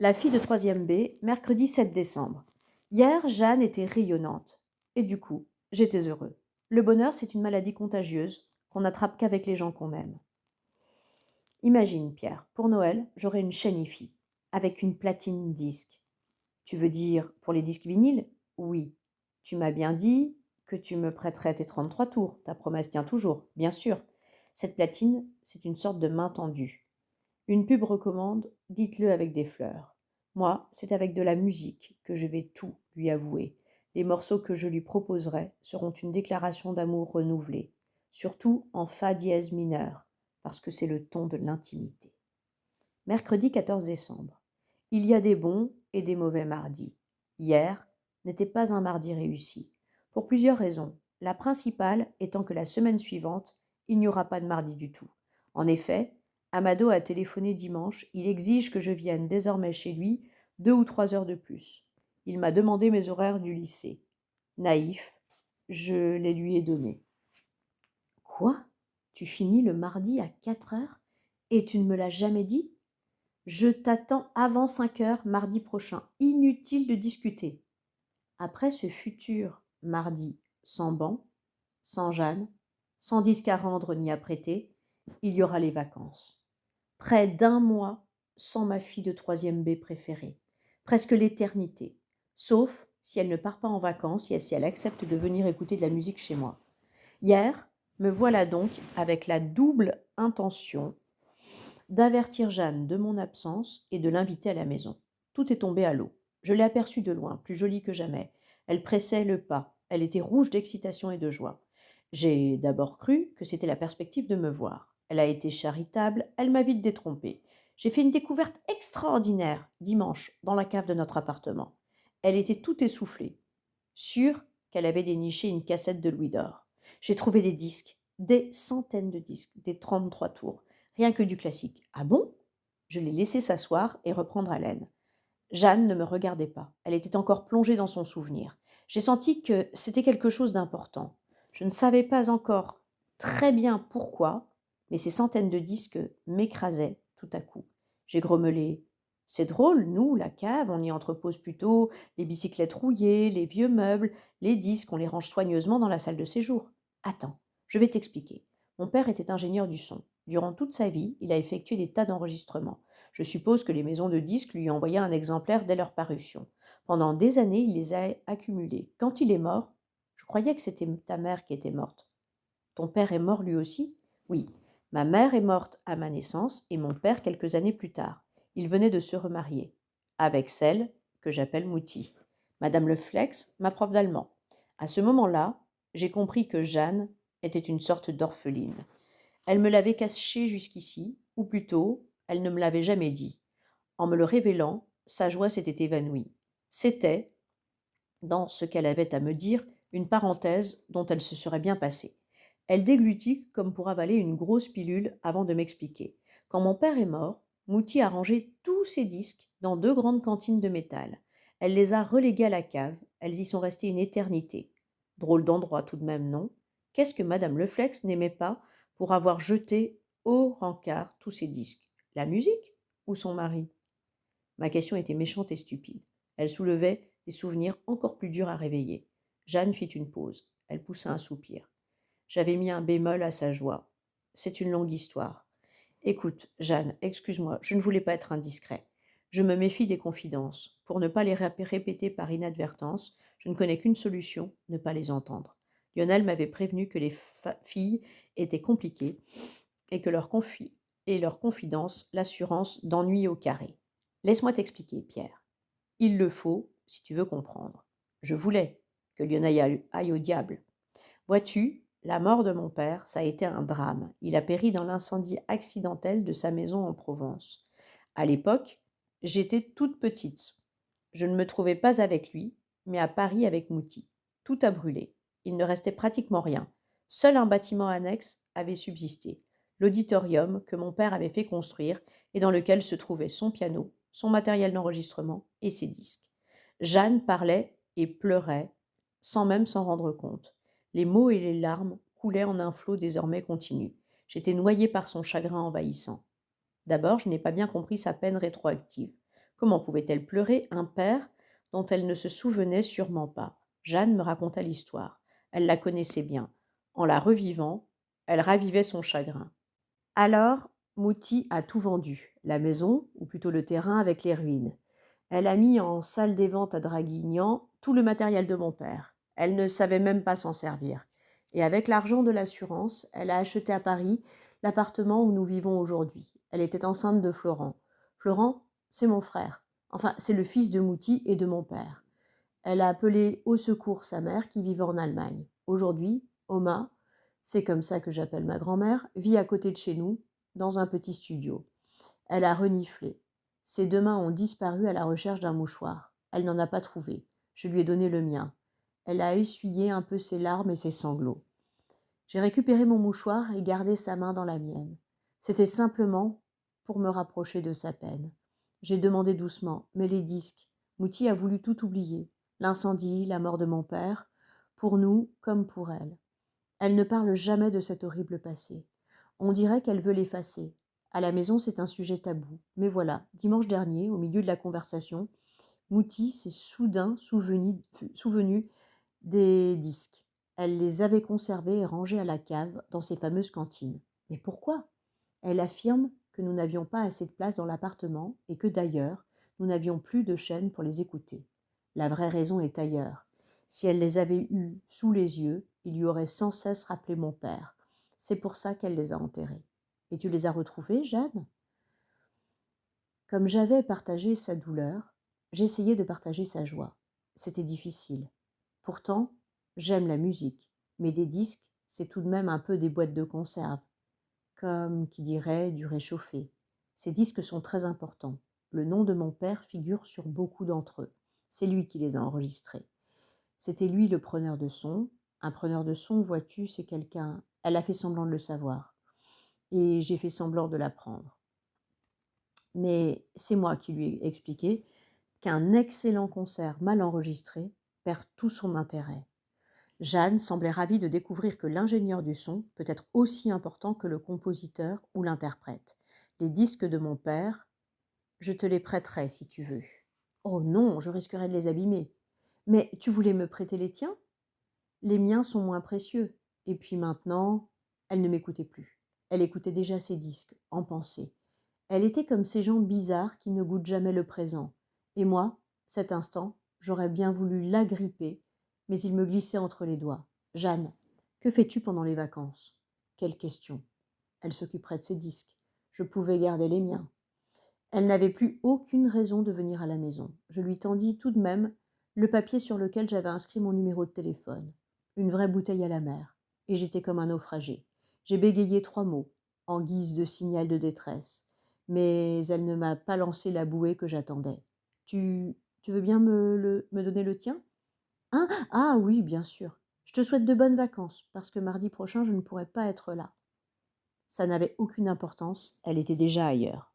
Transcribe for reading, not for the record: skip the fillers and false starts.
La fille de troisième B, mercredi 7 décembre. Hier, Jeanne était rayonnante. Et du coup, j'étais heureux. Le bonheur, c'est une maladie contagieuse qu'on n'attrape qu'avec les gens qu'on aime. Imagine, Pierre, pour Noël, j'aurai une chaîne hi-fi avec une platine disque. Tu veux dire pour les disques vinyles? Oui. Tu m'as bien dit que tu me prêterais tes 33 tours. Ta promesse tient toujours, bien sûr. Cette platine, c'est une sorte de main tendue. Une pub recommande, dites-le avec des fleurs. Moi, c'est avec de la musique que je vais tout lui avouer. Les morceaux que je lui proposerai seront une déclaration d'amour renouvelée, surtout en fa dièse mineur, parce que c'est le ton de l'intimité. Mercredi 14 décembre. Il y a des bons et des mauvais mardis. Hier n'était pas un mardi réussi, pour plusieurs raisons. La principale étant que la semaine suivante, il n'y aura pas de mardi du tout. En effet, Amado a téléphoné dimanche, il exige que je vienne désormais chez lui 2 ou 3 heures de plus. Il m'a demandé mes horaires du lycée. Naïf, je les lui ai donnés. Quoi? Tu finis le mardi à 4 heures et tu ne me l'as jamais dit? Je t'attends avant 5 heures mardi prochain. Inutile de discuter. Après ce futur mardi sans banc, sans Jeanne, sans disque à rendre ni à prêter, il y aura les vacances. Près d'un mois sans ma fille de troisième B préférée. Presque l'éternité. Sauf si elle ne part pas en vacances et si elle accepte de venir écouter de la musique chez moi. Hier, me voilà donc avec la double intention d'avertir Jeanne de mon absence et de l'inviter à la maison. Tout est tombé à l'eau. Je l'ai aperçue de loin, plus jolie que jamais. Elle pressait le pas. Elle était rouge d'excitation et de joie. J'ai d'abord cru que c'était la perspective de me voir. Elle a été charitable, elle m'a vite détrompée. J'ai fait une découverte extraordinaire dimanche dans la cave de notre appartement. Elle était tout essoufflée, sûre qu'elle avait déniché une cassette de Louis d'Or. J'ai trouvé des disques, des centaines de disques, des 33 tours, rien que du classique. Ah bon? Je l'ai laissé s'asseoir et reprendre haleine. Jeanne ne me regardait pas. Elle était encore plongée dans son souvenir. J'ai senti que c'était quelque chose d'important. Je ne savais pas encore très bien pourquoi, mais ces centaines de disques m'écrasaient tout à coup. J'ai grommelé. C'est drôle, nous, la cave, on y entrepose plutôt les bicyclettes rouillées, les vieux meubles, les disques, on les range soigneusement dans la salle de séjour. Attends, je vais t'expliquer. Mon père était ingénieur du son. Durant toute sa vie, il a effectué des tas d'enregistrements. Je suppose que les maisons de disques lui envoyaient un exemplaire dès leur parution. Pendant des années, il les a accumulés. Quand il est mort, je croyais que c'était ta mère qui était morte. Ton père est mort lui aussi? Oui. Ma mère est morte à ma naissance et mon père quelques années plus tard. Il venait de se remarier avec celle que j'appelle Mouti. Madame Le Flex, ma prof d'allemand. À ce moment-là, j'ai compris que Jeanne était une sorte d'orpheline. Elle me l'avait caché jusqu'ici, ou plutôt, elle ne me l'avait jamais dit. En me le révélant, sa joie s'était évanouie. C'était, dans ce qu'elle avait à me dire, une parenthèse dont elle se serait bien passée. Elle déglutit comme pour avaler une grosse pilule avant de m'expliquer. Quand mon père est mort, Mouti a rangé tous ses disques dans 2 grandes cantines de métal. Elle les a relégués à la cave, elles y sont restées une éternité. Drôle d'endroit tout de même, non? Qu'est-ce que madame Leflex n'aimait pas pour avoir jeté au rencard tous ses disques? La musique ou son mari? Ma question était méchante et stupide. Elle soulevait des souvenirs encore plus durs à réveiller. Jeanne fit une pause. Elle poussa un soupir. J'avais mis un bémol à sa joie. C'est une longue histoire. Écoute, Jeanne, excuse-moi, je ne voulais pas être indiscret. Je me méfie des confidences. Pour ne pas les répéter par inadvertance, je ne connais qu'une solution, ne pas les entendre. Lionel m'avait prévenu que les filles étaient compliquées et que leur confidence, l'assurance d'ennui au carré. Laisse-moi t'expliquer, Pierre. Il le faut, si tu veux comprendre. Je voulais que Lionel aille au diable. Vois-tu, la mort de mon père, ça a été un drame. Il a péri dans l'incendie accidentel de sa maison en Provence. À l'époque, j'étais toute petite. Je ne me trouvais pas avec lui, mais à Paris avec Mouti. Tout a brûlé. Il ne restait pratiquement rien. Seul un bâtiment annexe avait subsisté, l'auditorium que mon père avait fait construire et dans lequel se trouvaient son piano, son matériel d'enregistrement et ses disques. Jeanne parlait et pleurait sans même s'en rendre compte. Les mots et les larmes coulaient en un flot désormais continu. J'étais noyée par son chagrin envahissant. D'abord, je n'ai pas bien compris sa peine rétroactive. Comment pouvait-elle pleurer un père dont elle ne se souvenait sûrement pas? Jeanne me raconta l'histoire. Elle la connaissait bien. En la revivant, elle ravivait son chagrin. Alors, Mouti a tout vendu, la maison, ou plutôt le terrain avec les ruines. Elle a mis en salle des ventes à Draguignan tout le matériel de mon père. Elle ne savait même pas s'en servir. Et avec l'argent de l'assurance, elle a acheté à Paris l'appartement où nous vivons aujourd'hui. Elle était enceinte de Florent. Florent, c'est mon frère. Enfin, c'est le fils de Mouti et de mon père. Elle a appelé au secours sa mère qui vivait en Allemagne. Aujourd'hui, Oma, c'est comme ça que j'appelle ma grand-mère, vit à côté de chez nous, dans un petit studio. Elle a reniflé. Ses deux mains ont disparu à la recherche d'un mouchoir. Elle n'en a pas trouvé. Je lui ai donné le mien. Elle a essuyé un peu ses larmes et ses sanglots. J'ai récupéré mon mouchoir et gardé sa main dans la mienne. C'était simplement pour me rapprocher de sa peine. J'ai demandé doucement, mais les disques. Mouti a voulu tout oublier. L'incendie, la mort de mon père, pour nous comme pour elle. Elle ne parle jamais de cet horrible passé. On dirait qu'elle veut l'effacer. À la maison, c'est un sujet tabou. Mais voilà, dimanche dernier, au milieu de la conversation, Mouti s'est soudain souvenu des disques. Elle les avait conservés et rangés à la cave dans ses fameuses cantines. Mais pourquoi? Elle affirme que nous n'avions pas assez de place dans l'appartement et que d'ailleurs, nous n'avions plus de chaînes pour les écouter. La vraie raison est ailleurs. Si elle les avait eus sous les yeux, il lui aurait sans cesse rappelé mon père. C'est pour ça qu'elle les a enterrés. Et tu les as retrouvés, Jeanne? Comme j'avais partagé sa douleur, j'essayais de partager sa joie. C'était difficile. Pourtant, j'aime la musique, mais des disques, c'est tout de même un peu des boîtes de conserve, comme qui dirait du réchauffé. Ces disques sont très importants. Le nom de mon père figure sur beaucoup d'entre eux. C'est lui qui les a enregistrés. C'était lui le preneur de son. Un preneur de son, vois-tu, c'est quelqu'un... Elle a fait semblant de le savoir. Et j'ai fait semblant de l'apprendre. Mais c'est moi qui lui ai expliqué qu'un excellent concert mal enregistré perd tout son intérêt. Jeanne semblait ravie de découvrir que l'ingénieur du son peut être aussi important que le compositeur ou l'interprète. Les disques de mon père, je te les prêterai si tu veux. Oh non, je risquerais de les abîmer. Mais tu voulais me prêter les tiens? Les miens sont moins précieux. Et puis maintenant, elle ne m'écoutait plus. Elle écoutait déjà ses disques, en pensée. Elle était comme ces gens bizarres qui ne goûtent jamais le présent. Et moi, cet instant, j'aurais bien voulu l'agripper, mais il me glissait entre les doigts. Jeanne, que fais-tu pendant les vacances? Quelle question. Elle s'occuperait de ses disques. Je pouvais garder les miens. Elle n'avait plus aucune raison de venir à la maison. Je lui tendis tout de même le papier sur lequel j'avais inscrit mon numéro de téléphone. Une vraie bouteille à la mer. Et j'étais comme un naufragé. J'ai bégayé 3 mots, en guise de signal de détresse. Mais elle ne m'a pas lancé la bouée que j'attendais. Tu veux bien me donner le tien? Hein? Ah oui, bien sûr. Je te souhaite de bonnes vacances, parce que mardi prochain, je ne pourrai pas être là. Ça n'avait aucune importance, elle était déjà ailleurs.